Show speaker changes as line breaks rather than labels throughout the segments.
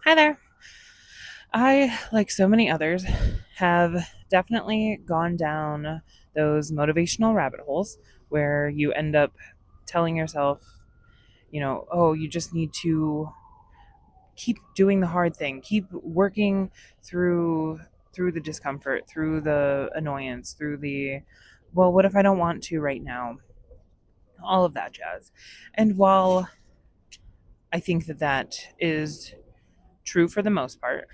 Hi there. I, like so many others, have definitely gone down those motivational rabbit holes where you end up telling yourself, oh, you just need to keep doing the hard thing, keep working through the discomfort, through the annoyance, through the well, what if I don't want to right now? All of that jazz. And while I think that that is true for the most part,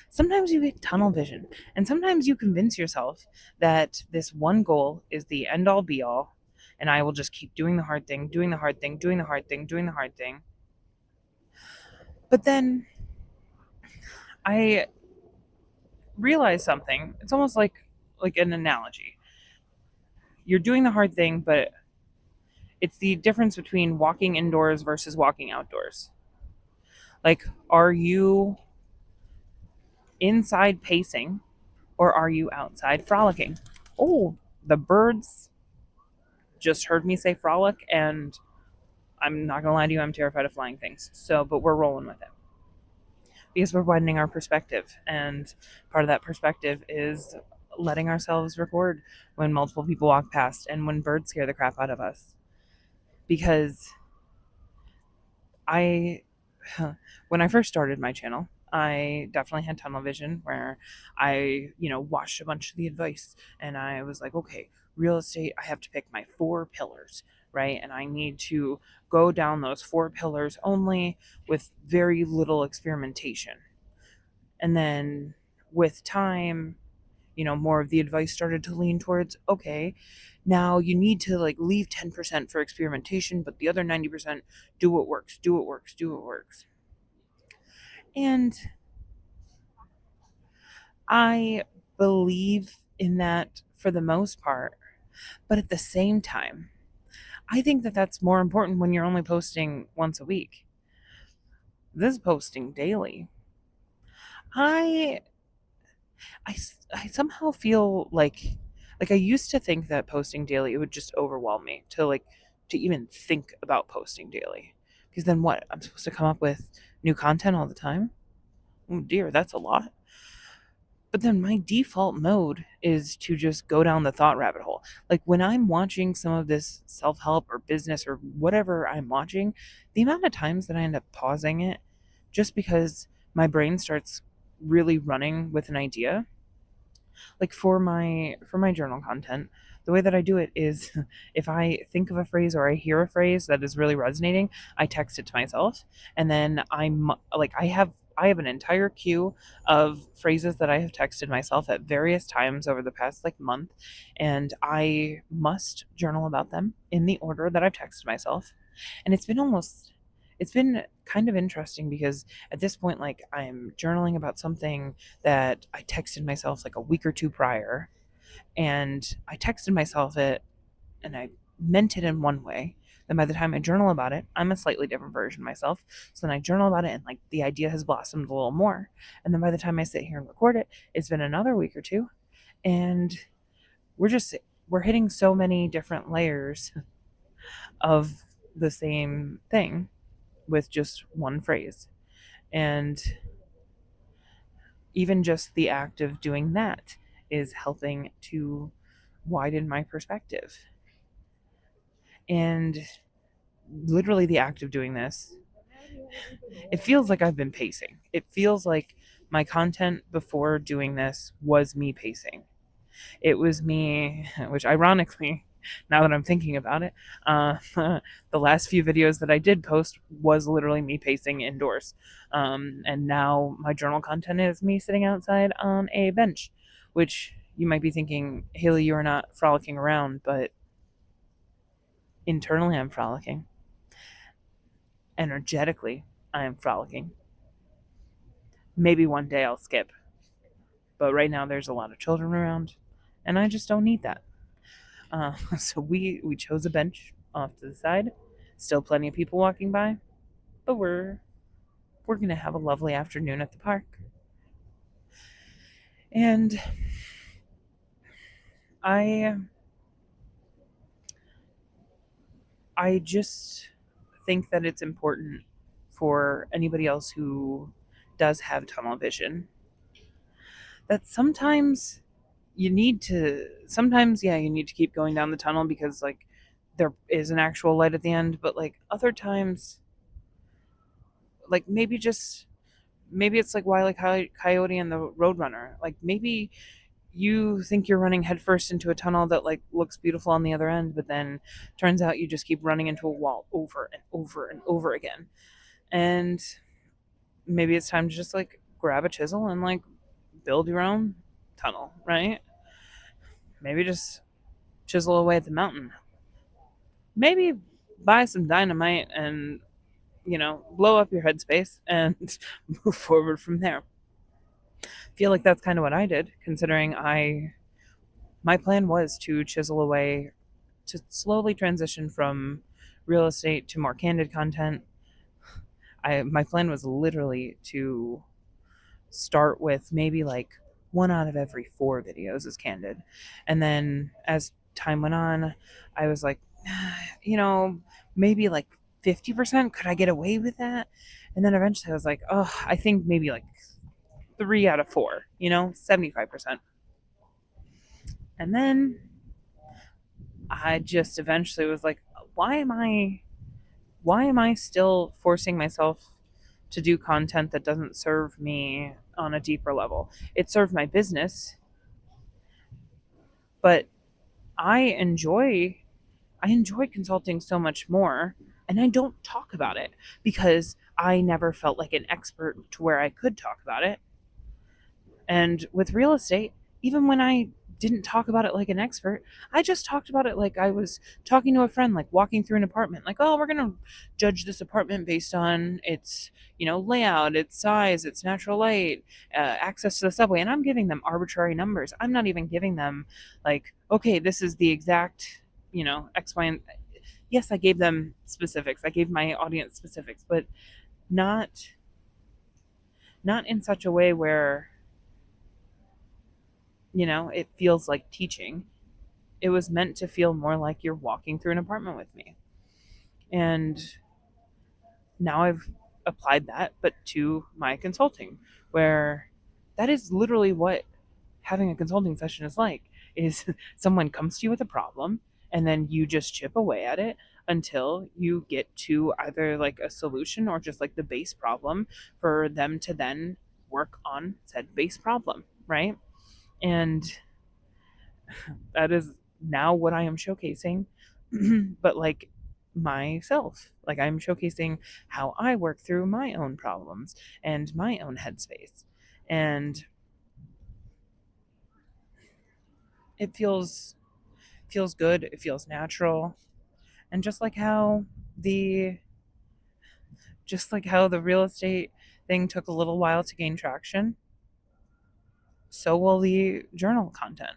sometimes you get tunnel vision, and sometimes you convince yourself that this one goal is the end all be all, and I will just keep doing the hard thing, doing the hard thing, doing the hard thing, doing the hard thing. But then I realize something. It's almost like an analogy. You're doing the hard thing, but it's the difference between walking indoors versus walking outdoors. Like, are you inside pacing or are you outside frolicking? Oh, the birds just heard me say frolic, and I'm not gonna lie to you, I'm terrified of flying things. So, but we're rolling with it because we're widening our perspective, and part of that perspective is letting ourselves record when multiple people walk past and when birds scare the crap out of us. Because I, when I first started my channel, I definitely had tunnel vision where I watched a bunch of the advice and I was like, okay, real estate, I have to pick my four pillars, right? And I need to go down those four pillars only with very little experimentation. And then with time, more of the advice started to lean towards, okay, now you need to like leave 10% for experimentation, but the other 90% do what works, do what works, do what works. And I believe in that for the most part, but at the same time, I think that that's more important when you're only posting once a week. This is posting daily. I I somehow feel like I used to think that posting daily it would just overwhelm me to even think about posting daily. Because then what? I'm supposed to come up with new content all the time? Oh dear, that's a lot. But then my default mode is to just go down the thought rabbit hole. Like when I'm watching some of this self-help or business or whatever I'm watching, the amount of times that I end up pausing it just because my brain starts really running with an idea, like for my journal content, the way that I do it is if I think of a phrase or I hear a phrase that is really resonating, I text it to myself, and then I have an entire queue of phrases that I have texted myself at various times over the past like month, and I must journal about them in the order that I've texted myself. And it's been kind of interesting because at this point, like, I'm journaling about something that I texted myself like a week or two prior, and I texted myself it and I meant it in one way. Then by the time I journal about it, I'm a slightly different version of myself. So then I journal about it and like the idea has blossomed a little more. And then by the time I sit here and record it, it's been another week or two. And we're just we're hitting so many different layers of the same thing with just one phrase. And even just the act of doing that is helping to widen my perspective. And literally, the act of doing this, it feels like I've been pacing. It feels like my content before doing this was me pacing. It was me, which ironically, now that I'm thinking about it, the last few videos that I did post was literally me pacing indoors. And now my journal content is me sitting outside on a bench, which you might be thinking, Haley, you are not frolicking around, but internally I'm frolicking. Energetically, I am frolicking. Maybe one day I'll skip, but right now there's a lot of children around, and I just don't need that. So we chose a bench off to the side. Still plenty of people walking by, but we're gonna have a lovely afternoon at the park. And I I just think that it's important for anybody else who does have tunnel vision, that sometimes, yeah, you need to keep going down the tunnel because like there is an actual light at the end, but like other times, like maybe it's like Wile E. Coyote and the Roadrunner. Like maybe you think you're running headfirst into a tunnel that like looks beautiful on the other end, but then turns out you just keep running into a wall over and over and over again. And maybe it's time to just like grab a chisel and like build your own tunnel, right? Maybe just chisel away at the mountain. Maybe buy some dynamite and, blow up your headspace and move forward from there. I feel like that's kind of what I did, considering my plan was to chisel away, to slowly transition from real estate to more candid content. My plan was literally to start with maybe like one out of every four videos is candid. And then as time went on, I was like, you know, maybe like 50%. Could I get away with that? And then eventually I was like, oh, I think maybe like three out of four, 75%. And then I just eventually was like, why am I why am I still forcing myself to do content that doesn't serve me on a deeper level? It served my business, but I enjoy I enjoy consulting so much more, and I don't talk about it because I never felt like an expert to where I could talk about it. And with real estate, even when I didn't talk about it like an expert, I just talked about it like I was talking to a friend, like walking through an apartment, like, oh, we're going to judge this apartment based on its, layout, its size, its natural light, access to the subway. And I'm giving them arbitrary numbers. I'm not even giving them like, okay, this is the exact, X, Y, and yes, I gave them specifics. I gave my audience specifics, but not not in such a way where it feels like teaching. It was meant to feel more like you're walking through an apartment with me. And now I've applied that, but to my consulting, where that is literally what having a consulting session is like, is someone comes to you with a problem and then you just chip away at it until you get to either like a solution or just like the base problem for them to then work on said base problem, right? And that is now what I am showcasing, but like myself. Like I'm showcasing how I work through my own problems and my own headspace. And it feels good, it feels natural. And the just like how the real estate thing took a little while to gain traction, so will the journal content.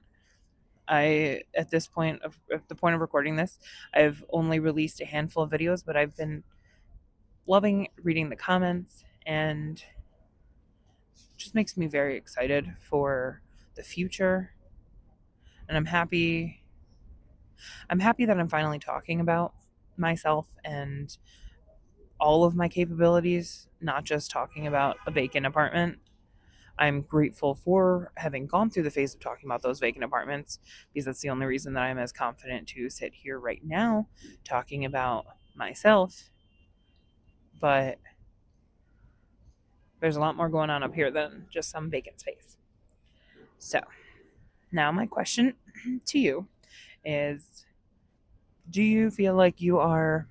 At this point of at the point of recording this, I've only released a handful of videos, but I've been loving reading the comments, and it just makes me very excited for the future. And I'm happy that I'm finally talking about myself and all of my capabilities, not just talking about a vacant apartment. I'm grateful for having gone through the phase of talking about those vacant apartments, because that's the only reason that I'm as confident to sit here right now talking about myself. But there's a lot more going on up here than just some vacant space. So, now my question to you is, do you feel like you are,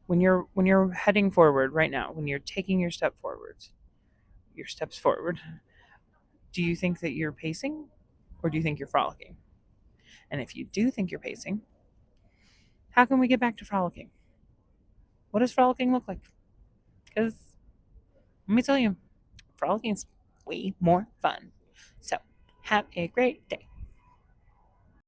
when you're heading forward right now, when you're taking your steps forward, do you think that you're pacing or do you think you're frolicking? And if you do think you're pacing, how can we get back to frolicking? What does frolicking look like? Because let me tell you, frolicking is way more fun. So, have a great day.